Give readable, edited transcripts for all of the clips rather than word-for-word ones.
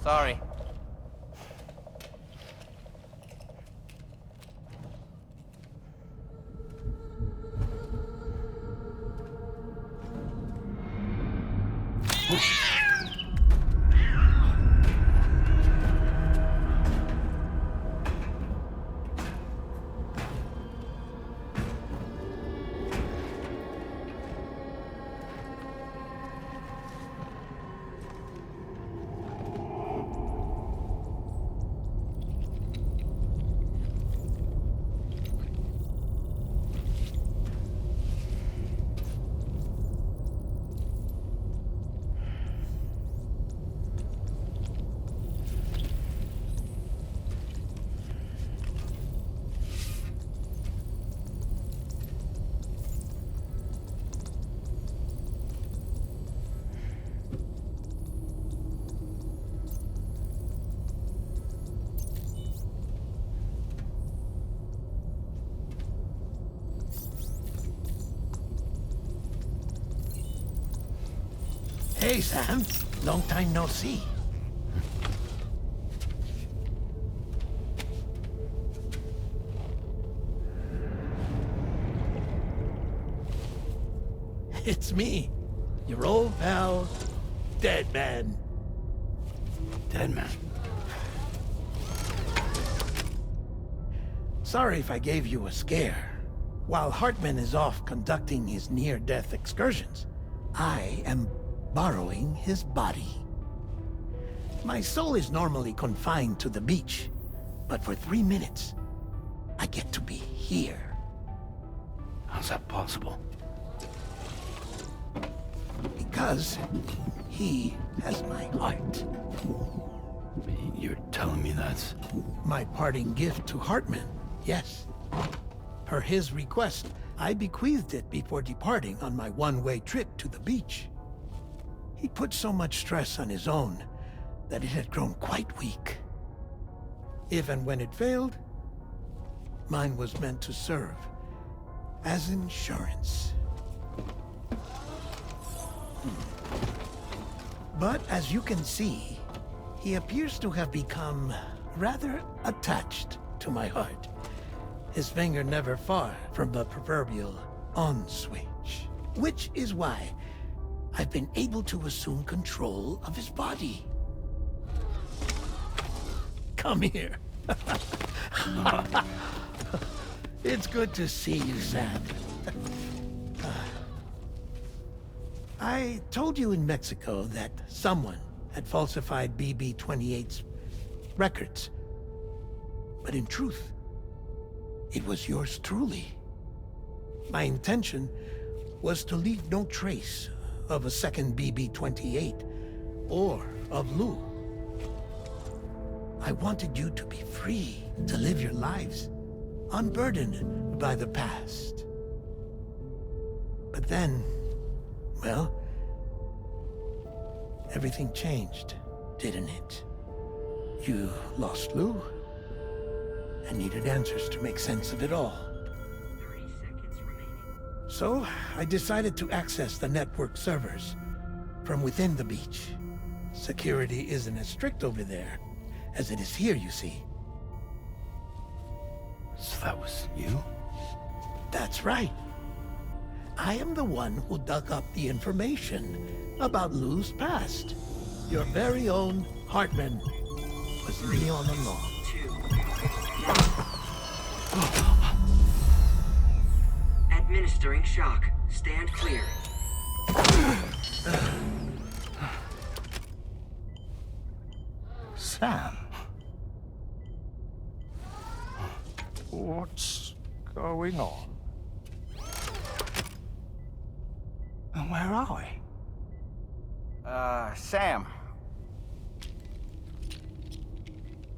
Sorry. Hey, Sam. Long time no see. It's me, your old pal, Dead Man. Dead Man? Sorry if I gave you a scare. While Hartman is off conducting his near-death excursions, I am borrowing his body. My soul is normally confined to the beach, but for 3 minutes, I get to be here. How's that possible? Because he has my heart. You're telling me that's... My parting gift to Hartman, yes. Per his request, I bequeathed it before departing on my one-way trip to the beach. He put so much stress on his own that it had grown quite weak. If and when it failed, mine was meant to serve as insurance. But as you can see, he appears to have become rather attached to my heart. His finger never far from the proverbial on switch. Which is why I've been able to assume control of his body. Come here. It's good to see you, Sam. I told you in Mexico that someone had falsified BB-28's records. But in truth, it was yours truly. My intention was to leave no trace of a second BB-28 or of Lou. I wanted you to be free to live your lives, unburdened by the past. But then, well, everything changed, didn't it? You lost Lou, and needed answers to make sense of it all. 30 seconds remaining. So, I decided to access the network servers from within the beach. Security isn't as strict over there as it is here, you see. So that was you? That's right. I am the one who dug up the information about Lou's past. Your very own Hartman was me all along. 2. Administering shock. Stand clear. Sam? What's going on? And where are we? Sam.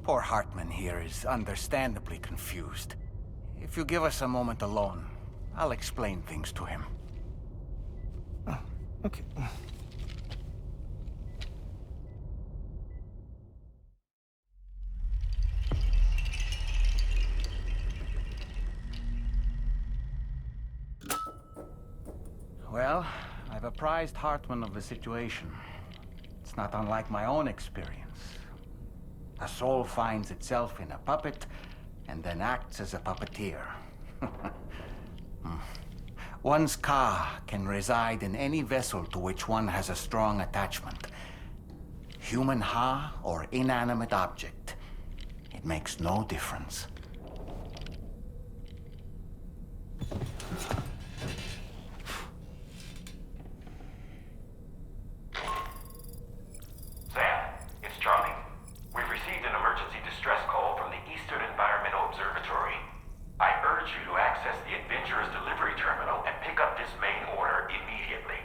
Poor Hartman here is understandably confused. If you give us a moment alone, I'll explain things to him. Oh, okay. Well, I've apprised Hartman of the situation. It's not unlike my own experience. A soul finds itself in a puppet and then acts as a puppeteer. One's ka can reside in any vessel to which one has a strong attachment. Human ha or inanimate object. It makes no difference. Sam, it's Charlie. We've received an emergency distress call from the Eastern Environmental Observatory. I urge you to access the Adventurer's delivery terminal and pick up this main order immediately.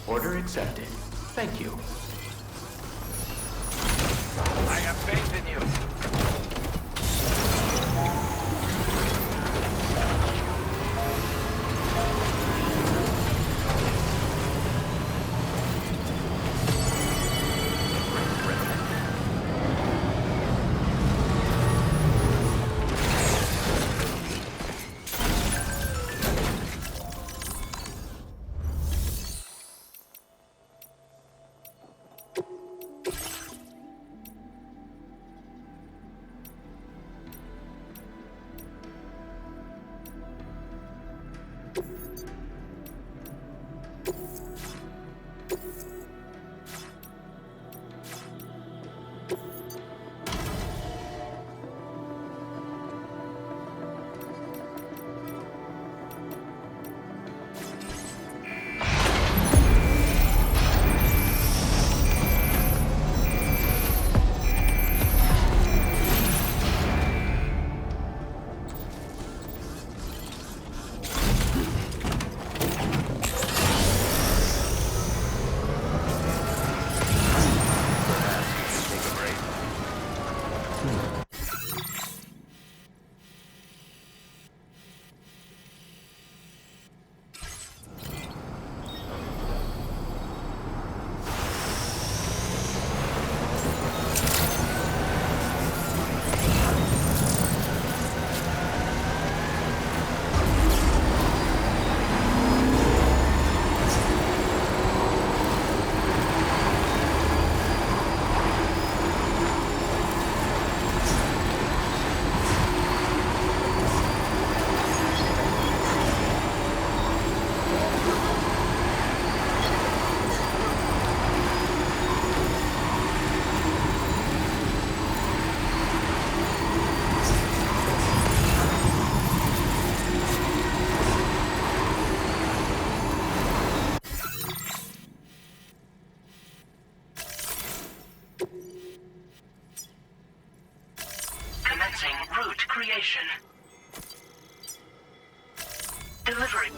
Order accepted. Thank you. I have faith in you. Commencing route creation. Delivery.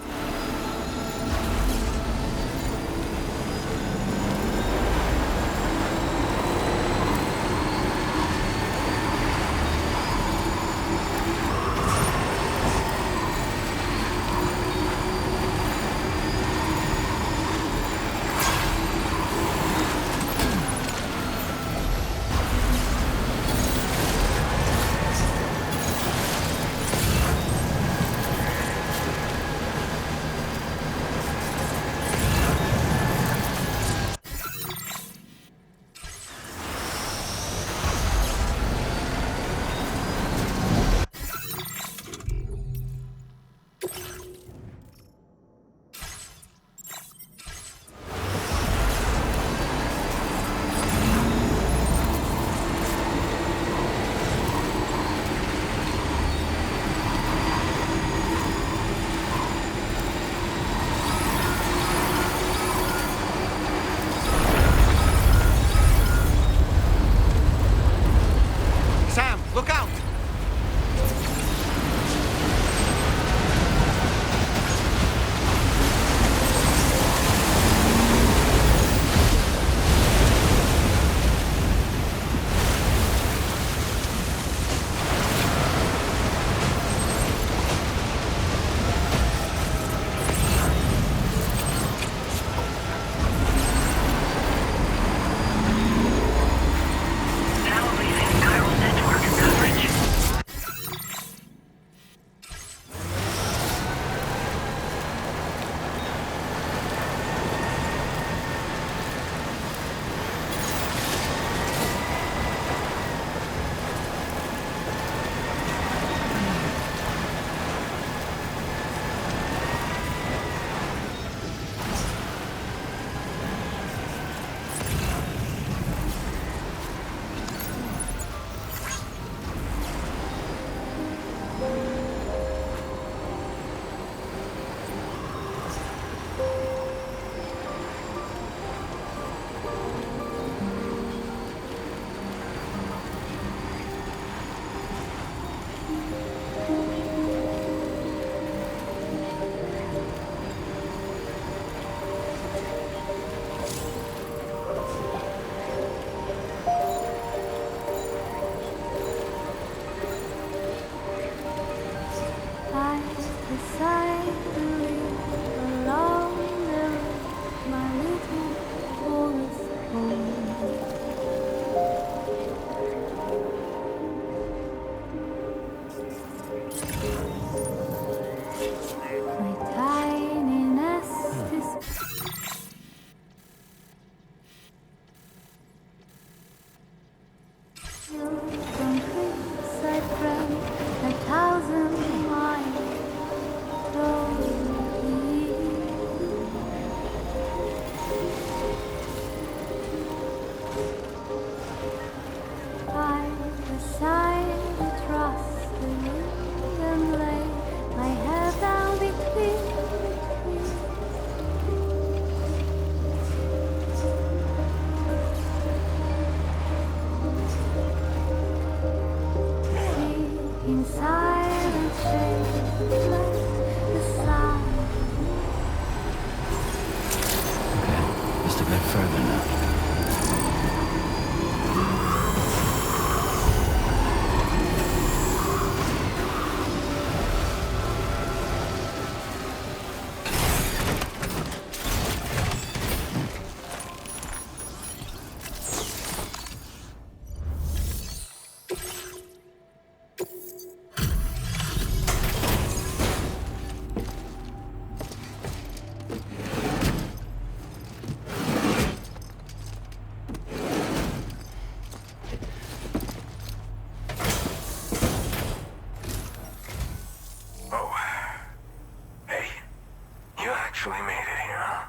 actually made it here, huh?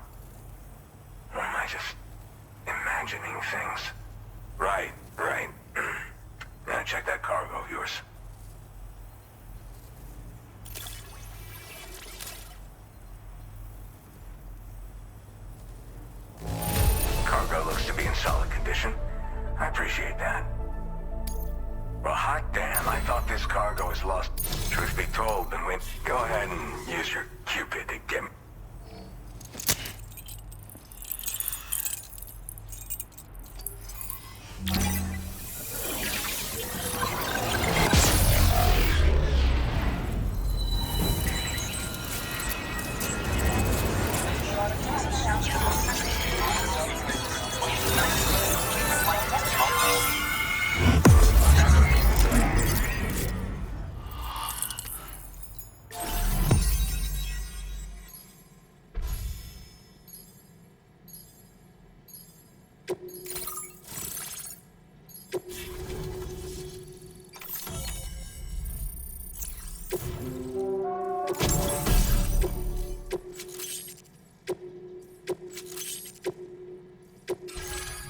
Or am I just imagining things? Right. Now check that cargo of yours. Cargo looks to be in solid condition. I appreciate that. Well, hot damn, I thought this cargo was lost. Truth be told, then go ahead and use your Cupid to get me.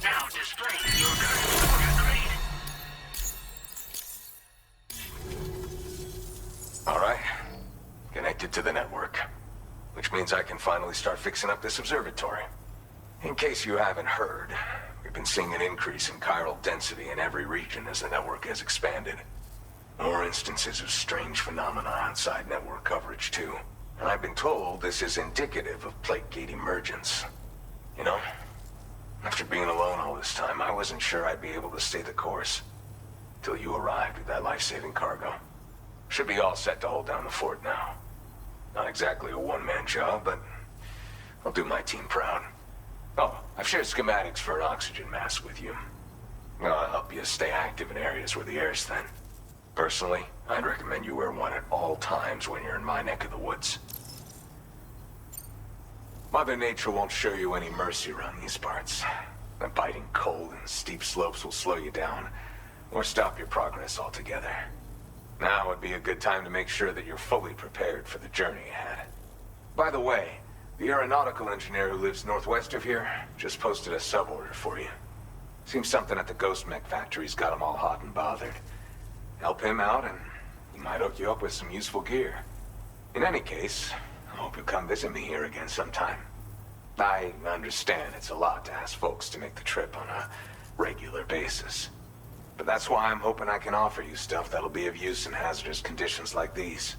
Now displaying your current order grade. All right. Connected to the network. Which means I can finally start fixing up this observatory. In case you haven't heard, we've been seeing an increase in chiral density in every region as the network has expanded. More instances of strange phenomena outside network coverage, too. And I've been told this is indicative of plate gate emergence. You know, after being alone all this time, I wasn't sure I'd be able to stay the course. Till you arrived with that life-saving cargo. Should be all set to hold down the fort now. Not exactly a one-man job, but I'll do my team proud. Oh, I've shared schematics for an oxygen mask with you. I'll help you stay active in areas where the air's thin. Personally, I'd recommend you wear one at all times when you're in my neck of the woods. Mother Nature won't show you any mercy around these parts. The biting cold and steep slopes will slow you down, or stop your progress altogether. Now would be a good time to make sure that you're fully prepared for the journey ahead. By the way, the aeronautical engineer who lives northwest of here just posted a sub-order for you. Seems something at the Ghost Mech factory's got him all hot and bothered. Help him out and he might hook you up with some useful gear. In any case, I hope you'll come visit me here again sometime. I understand it's a lot to ask folks to make the trip on a regular basis. But that's why I'm hoping I can offer you stuff that'll be of use in hazardous conditions like these.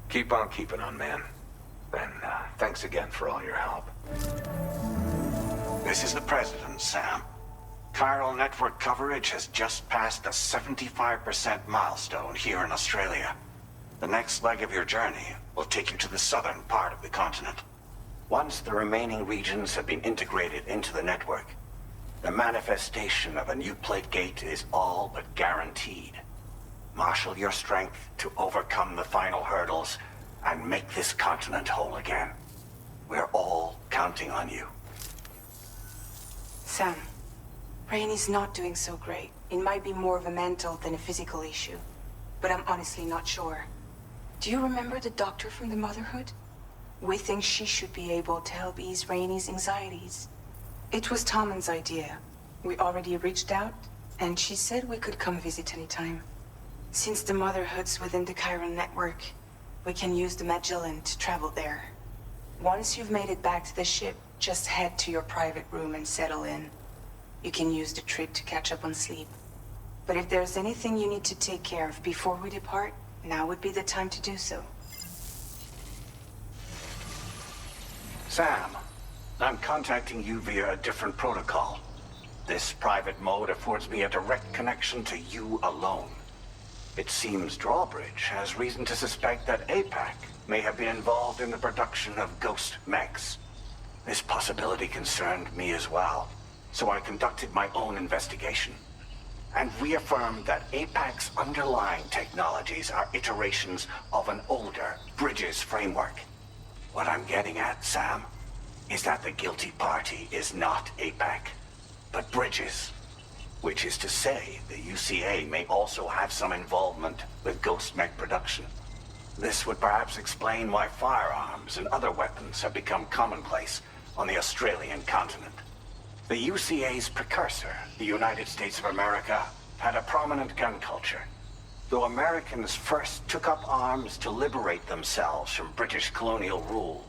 Keep on keeping on, man. And thanks again for all your help. This is the President, Sam. Chiral network coverage has just passed the 75% milestone here in Australia. The next leg of your journey will take you to the southern part of the continent. Once the remaining regions have been integrated into the network, the manifestation of a new plate gate is all but guaranteed. Marshal your strength to overcome the final hurdles and make this continent whole again. We're all counting on you. Sam, Rainy's not doing so great. It might be more of a mental than a physical issue, but I'm honestly not sure. Do you remember the doctor from the Motherhood? We think she should be able to help ease Rainy's anxieties. It was Tommen's idea. We already reached out, and she said we could come visit anytime. Since the Motherhood's within the Chiron network, we can use the Magellan to travel there. Once you've made it back to the ship, just head to your private room and settle in. You can use the trip to catch up on sleep. But if there's anything you need to take care of before we depart, now would be the time to do so. Sam, I'm contacting you via a different protocol. This private mode affords me a direct connection to you alone. It seems Drawbridge has reason to suspect that APAC may have been involved in the production of ghost mechs. This possibility concerned me as well, so I conducted my own investigation and reaffirmed that APAC's underlying technologies are iterations of an older Bridges framework. What I'm getting at, Sam, is that the guilty party is not APAC, but Bridges. Which is to say, the UCA may also have some involvement with ghost mech production. This would perhaps explain why firearms and other weapons have become commonplace on the Australian continent. The UCA's precursor, the United States of America, had a prominent gun culture. Though Americans first took up arms to liberate themselves from British colonial rule,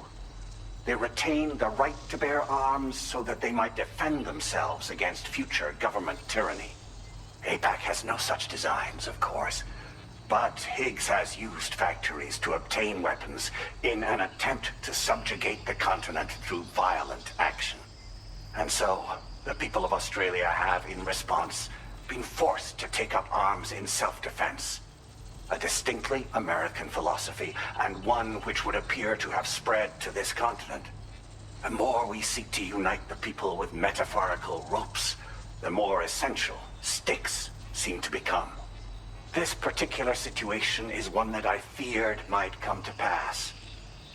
they retained the right to bear arms so that they might defend themselves against future government tyranny. APAC has no such designs, of course, but Higgs has used factories to obtain weapons in an attempt to subjugate the continent through violent action. And so, the people of Australia have, in response, been forced to take up arms in self-defense. A distinctly American philosophy, and one which would appear to have spread to this continent. The more we seek to unite the people with metaphorical ropes, the more essential sticks seem to become. This particular situation is one that I feared might come to pass,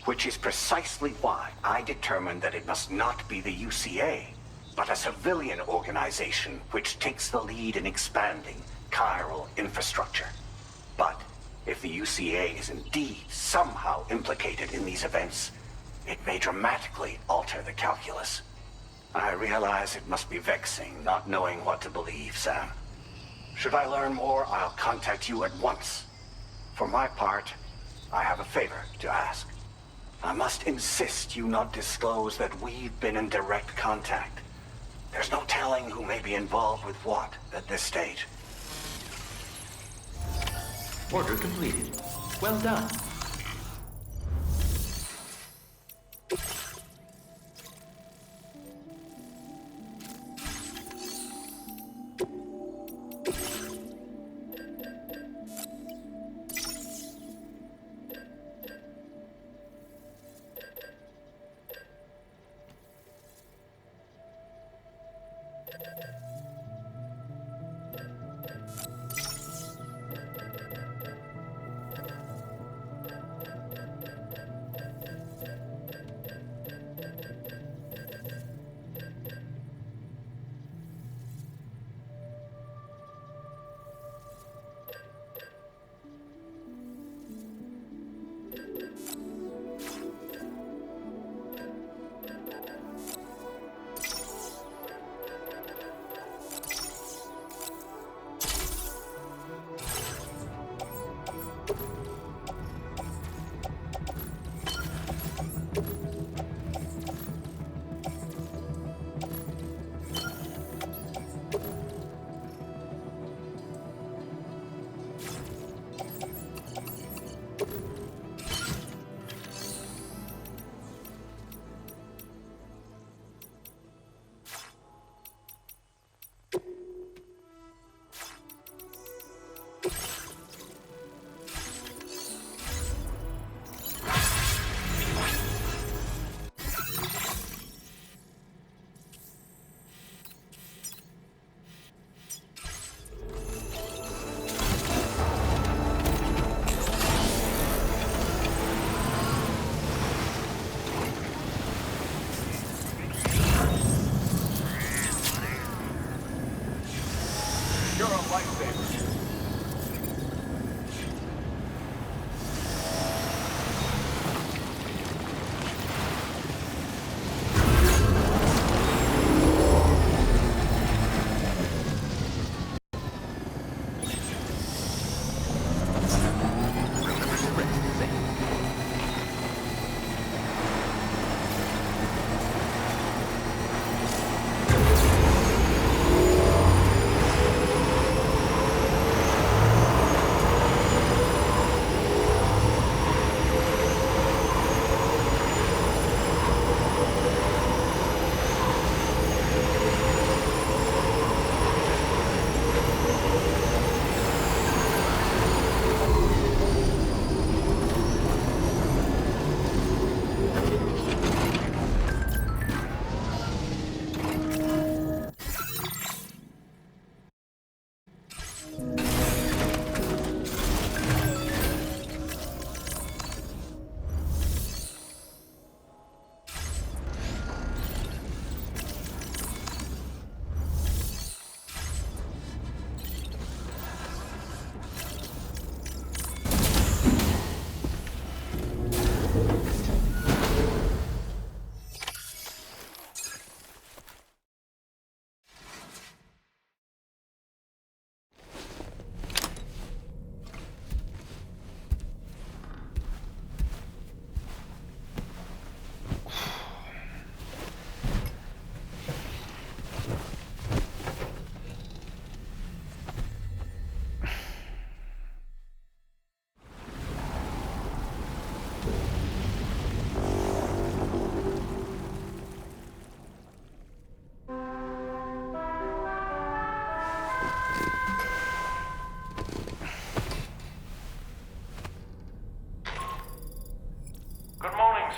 which is precisely why I determined that it must not be the UCA, but a civilian organization which takes the lead in expanding chiral infrastructure. But if the UCA is indeed somehow implicated in these events, it may dramatically alter the calculus. I realize it must be vexing not knowing what to believe, Sam. Should I learn more, I'll contact you at once. For my part, I have a favor to ask. I must insist you not disclose that we've been in direct contact. There's no telling who may be involved with what at this stage. Order completed. Well done.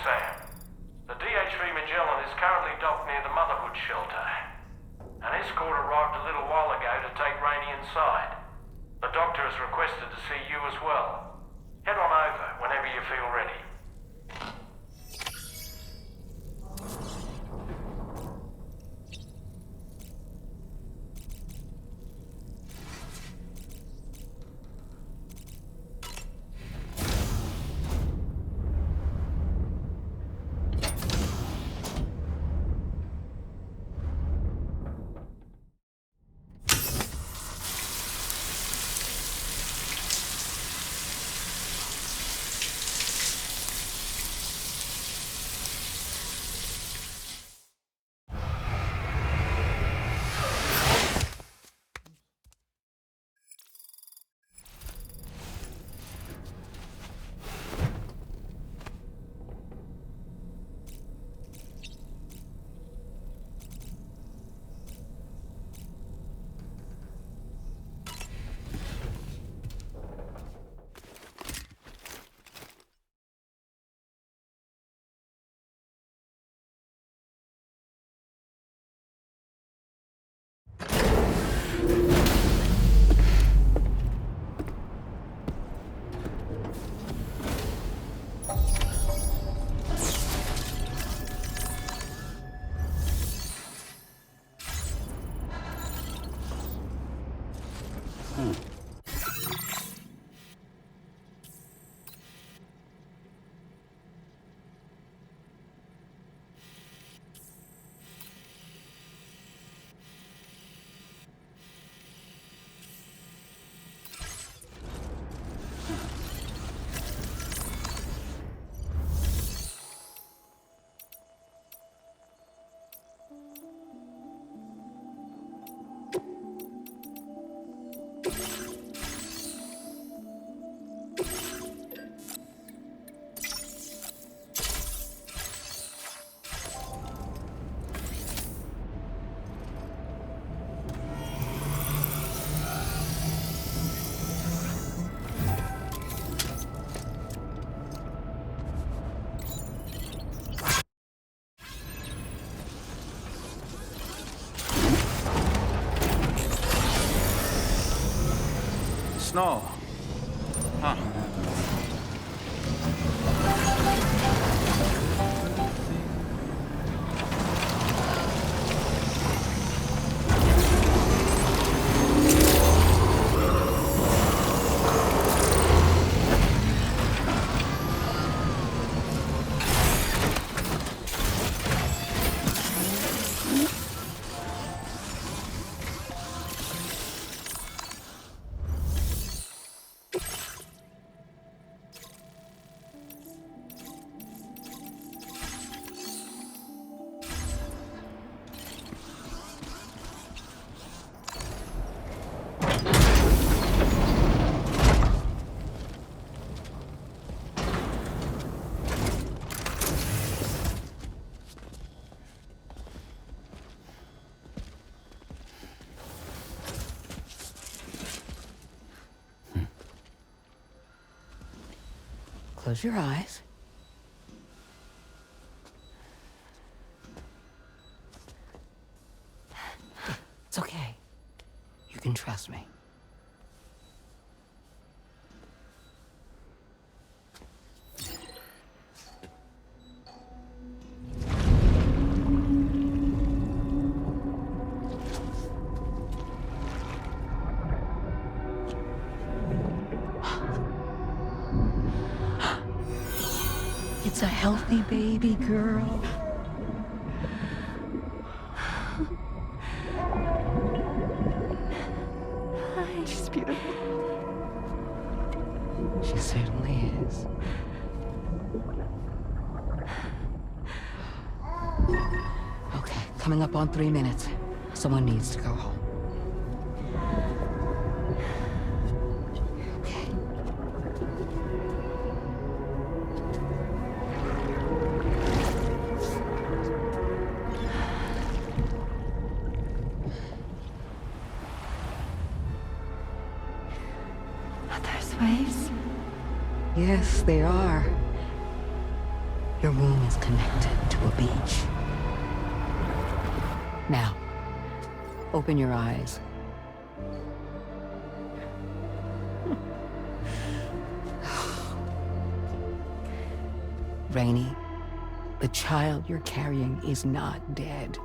Sam. The DH3 Magellan is currently docked near the Motherhood shelter. An escort arrived a little while ago to take Rainey inside. The doctor has requested to see you as well. Head on over whenever you feel ready. Snow. Huh. Close your eyes. It's okay. You can trust me. It's a healthy baby girl. She's beautiful. She certainly is. Okay, coming up on 3 minutes. Someone needs to go home. Waves? Yes, they are. Your womb is connected to a beach. Now, open your eyes. Rainey, the child you're carrying is not dead.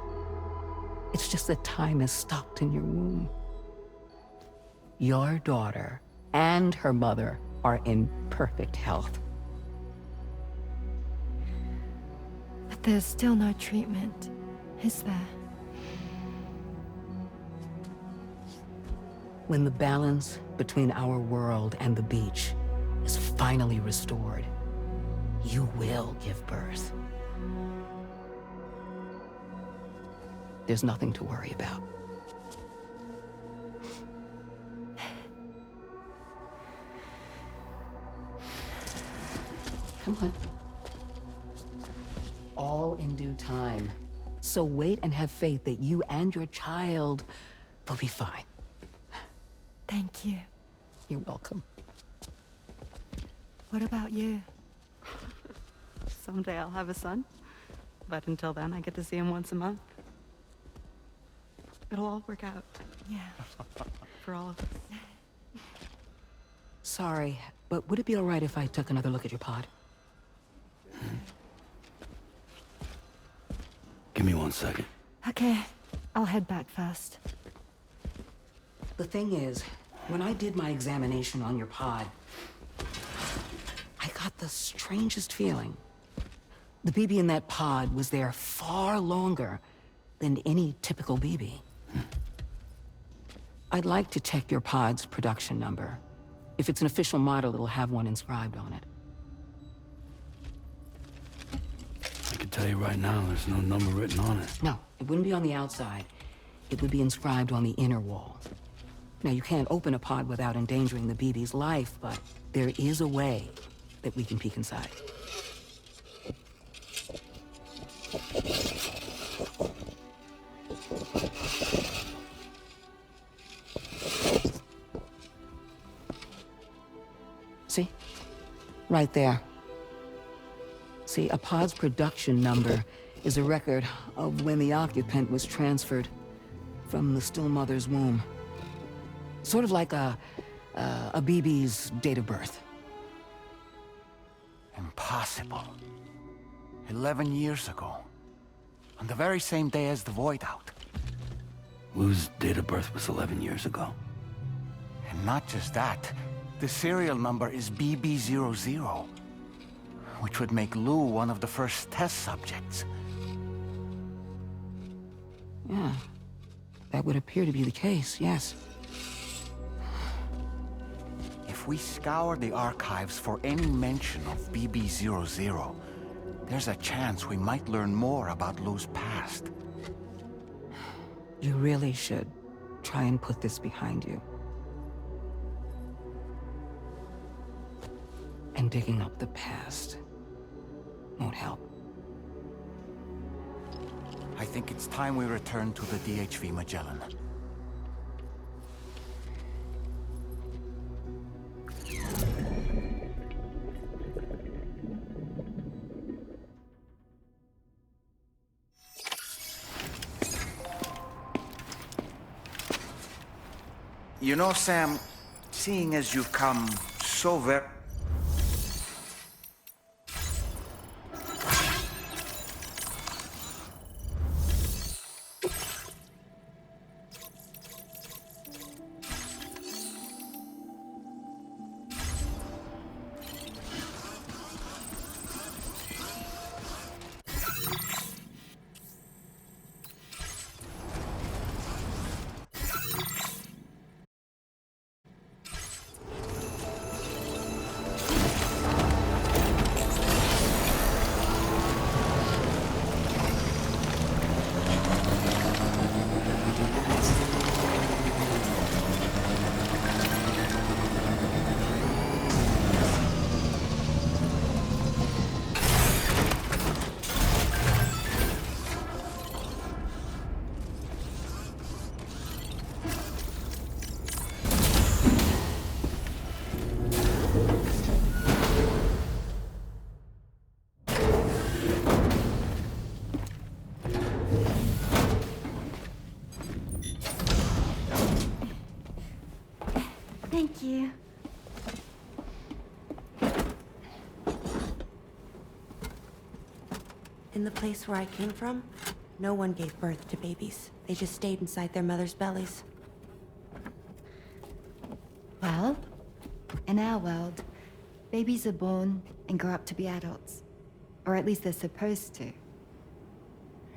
It's just that time has stopped in your womb. Your daughter and her mother are in perfect health. But there's still no treatment, is there? When the balance between our world and the beach is finally restored, you will give birth. There's nothing to worry about. Come on. All in due time. So wait and have faith that you and your child will be fine. Thank you. You're welcome. What about you? Someday I'll have a son, but until then I get to see him once a month. It'll all work out. Yeah. For all of us. Sorry, but would it be all right if I took another look at your pod? Give me 1 second. Okay, I'll head back first. The thing is, when I did my examination on your pod, I got the strangest feeling. The BB in that pod was there far longer than any typical BB. I'd like to check your pod's production number. If it's an official model, it'll have one inscribed on it. I can tell you right now, there's no number written on it. No, it wouldn't be on the outside. It would be inscribed on the inner wall. Now, you can't open a pod without endangering the BB's life, but there is a way that we can peek inside. See? Right there. See, a pod's production number is a record of when the occupant was transferred from the still mother's womb. Sort of like a BB's date of birth. Impossible. 11 years ago. On the very same day as the Void Out. Lou's date of birth was 11 years ago. And not just that, the serial number is BB00, which would make Lou one of the first test subjects. Yeah, that would appear to be the case, yes. If we scour the archives for any mention of BB00, there's a chance we might learn more about Lou's past. You really should try and put this behind you. And digging up the past won't help. I think it's time we return to the DHV Magellan. You know, Sam, seeing as you've come so very... Thank you. In the place where I came from, no one gave birth to babies. They just stayed inside their mother's bellies. Well, in our world, babies are born and grow up to be adults. Or at least they're supposed to.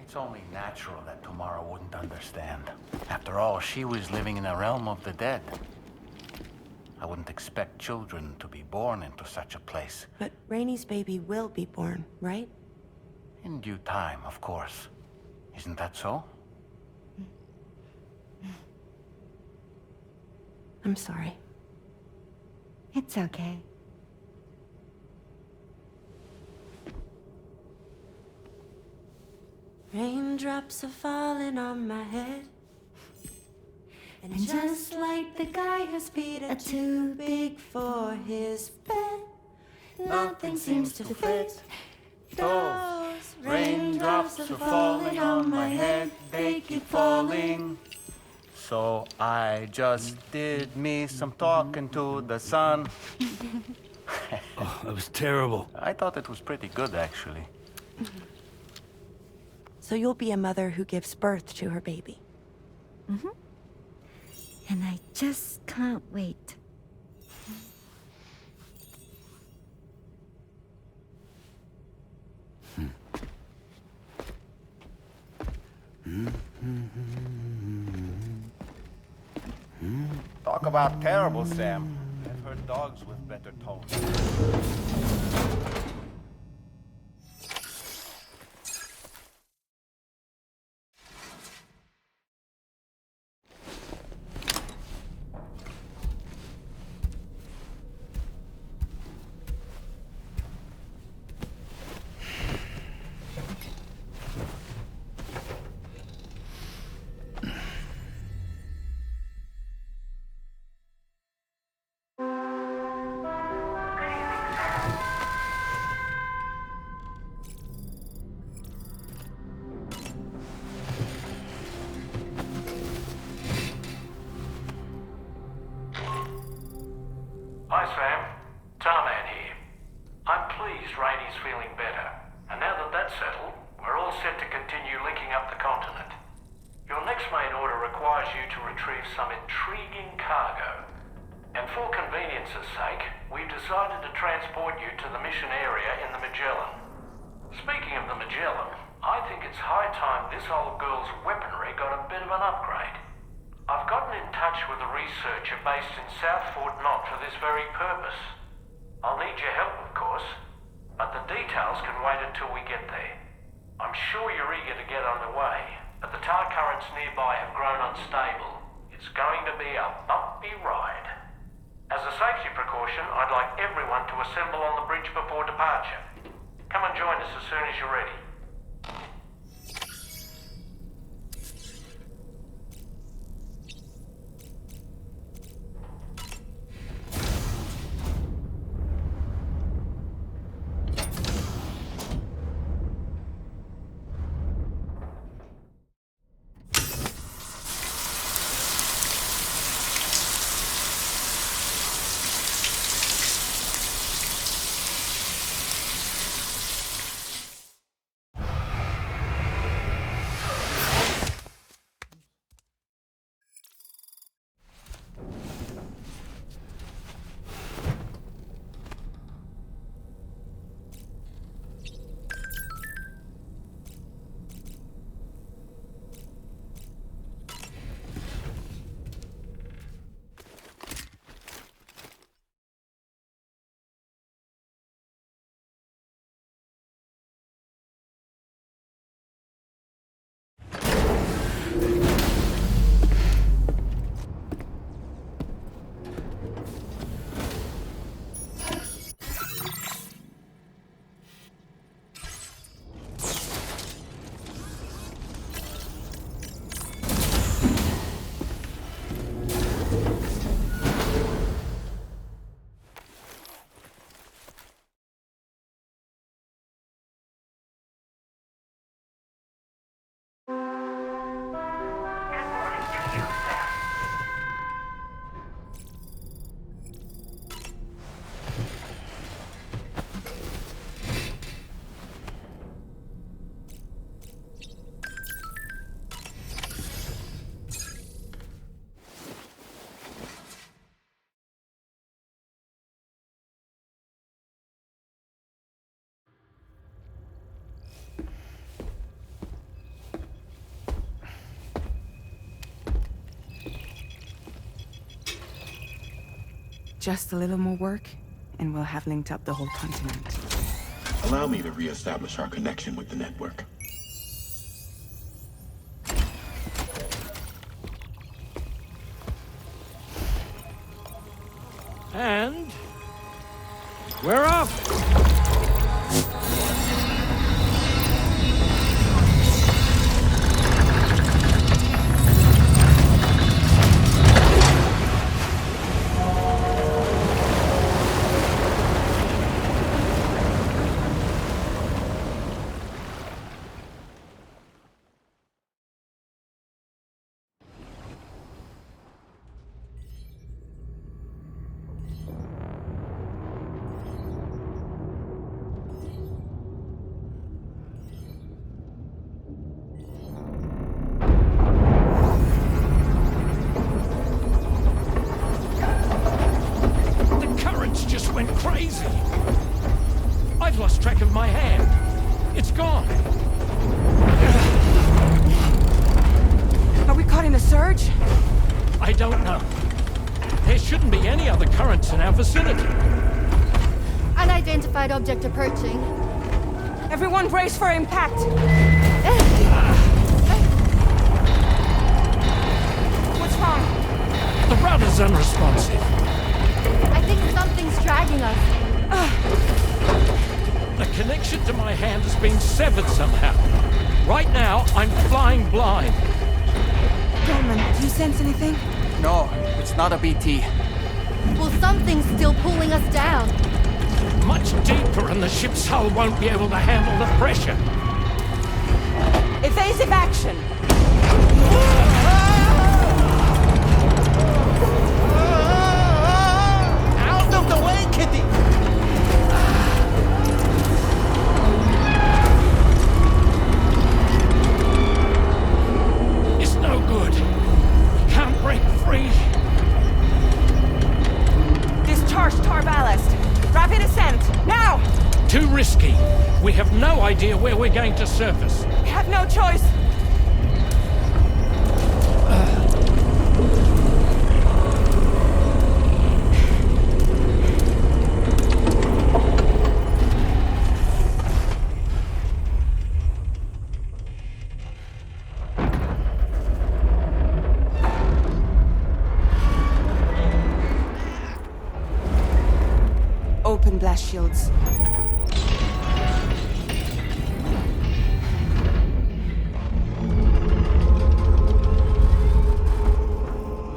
It's only natural that Tamara wouldn't understand. After all, she was living in a realm of the dead. I wouldn't expect children to be born into such a place. But Rainey's baby will be born, right? In due time, of course. Isn't that so? I'm sorry. It's okay. Raindrops are falling on my head. And just like the guy whose feet are too big for his bed, nothing seems to fit. Those raindrops are falling on my head, they keep falling. So I just did me some talking to the sun. Oh, that was terrible. I thought it was pretty good, actually. So you'll be a mother who gives birth to her baby. Mm-hmm. And I just can't wait. Talk about terrible, Sam. I've heard dogs with better tone. Hi, Sam. Tarman here. I'm pleased Rainey's feeling better. And now that that's settled, we're all set to continue linking up the continent. Your next main order requires you to retrieve some intriguing cargo. And for convenience's sake, we've decided to transport you to the mission area in the Magellan. Speaking of the Magellan, I think it's high time this old girl's weaponry got a bit of an upgrade. I've gotten in touch with a researcher based in South Fort Knott for this very purpose. I'll need your help, of course, but the details can wait until we get there. I'm sure you're eager to get underway, but the tar currents nearby have grown unstable. It's going to be a bumpy ride. As a safety precaution, I'd like everyone to assemble on the bridge before departure. Come and join us as soon as you're ready. Just a little more work, and we'll have linked up the whole continent. Allow me to reestablish our connection with the network. And we're off! Crazy! I've lost track of my hand. It's gone. Are we caught in a surge? I don't know. There shouldn't be any other currents in our vicinity. Unidentified object approaching. Everyone brace for impact. What's wrong? The rudder's unresponsive. I think something's dragging us. The connection to my hand has been severed somehow. Right now, I'm flying blind. Dolman, do you sense anything? No, it's not a BT. Well, something's still pulling us down. Much deeper and the ship's hull won't be able to handle the pressure. Evasive action! Out of the way, Kitty! It's no good. Can't break free. Discharge tar ballast. Rapid ascent, now! Too risky. We have no idea where we're going to surface. We have no choice. Open blast shields.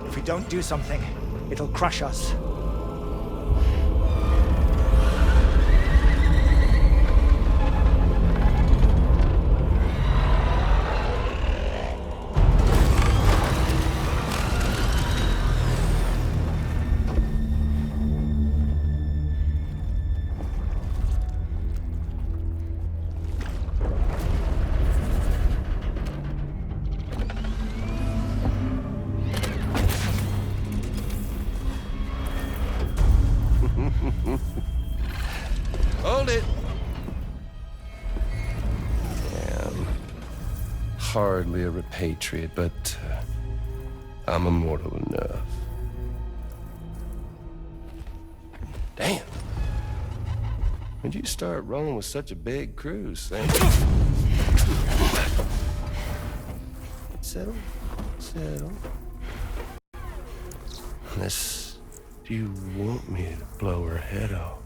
If we don't do something, it'll crush us. Hold it! I'm hardly a repatriate, but I'm immortal enough. Damn. When'd you start rolling with such a big crew, Sam? Settle. Settle. Unless you want me to blow her head off.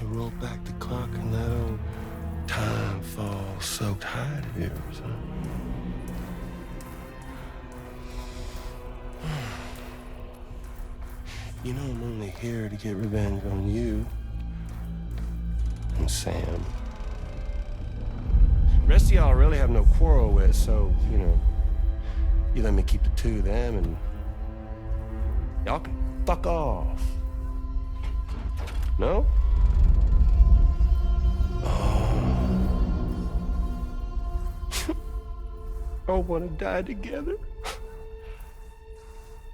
You roll back the clock and that old time-fall-soaked hide of yours, huh? You know I'm only here to get revenge on you and Sam. The rest of y'all really have no quarrel with, so, you know, you let me keep the two of them and y'all can fuck off. No? All want to die together.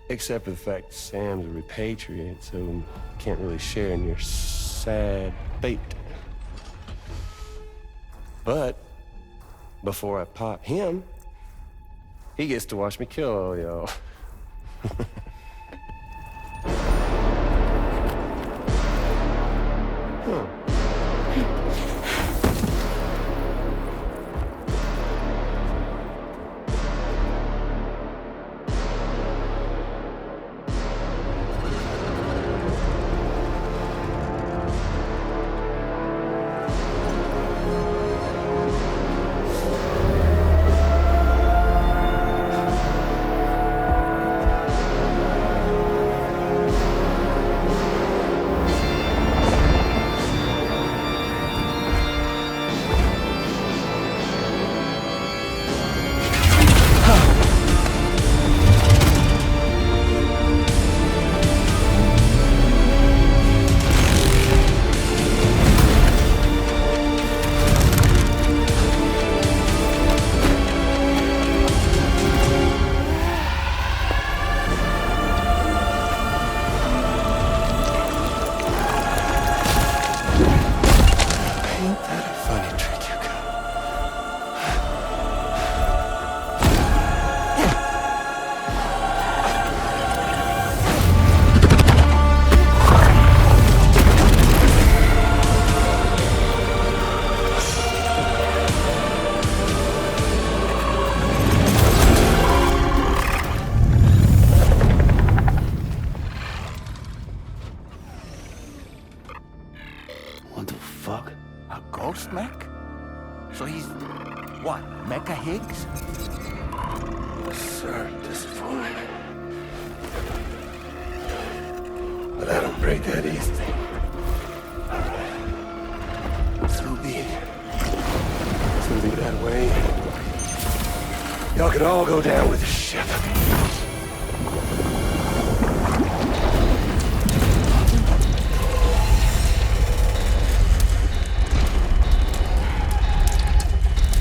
Except for the fact Sam's a repatriate, so can't really share in your sad fate. But before I pop him, he gets to watch me kill all y'all. What the fuck? A ghost mech? So he's... what? Mecha Higgs? Sir, disappointed. But I don't break that easy. So be it. It's gonna be that way. Y'all could all go down with the ship.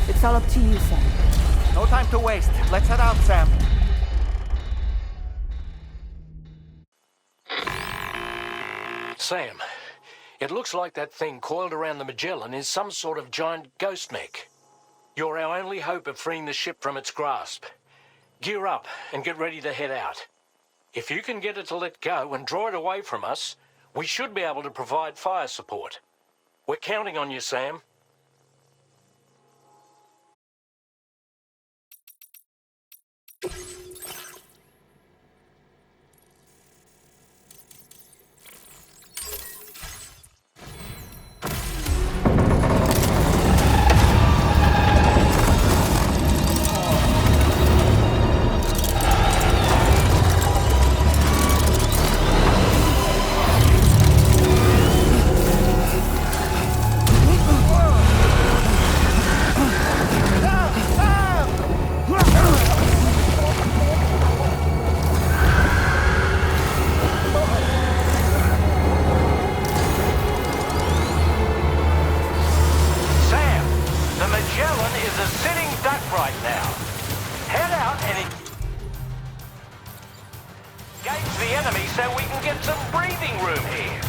It's all up to you, Sam. No time to waste. Let's head out, Sam. Sam, it looks like that thing coiled around the Magellan is some sort of giant ghost mech. You're our only hope of freeing the ship from its grasp. Gear up and get ready to head out. If you can get it to let go and draw it away from us, we should be able to provide fire support. We're counting on you, Sam. The enemy so we can get some breathing room here.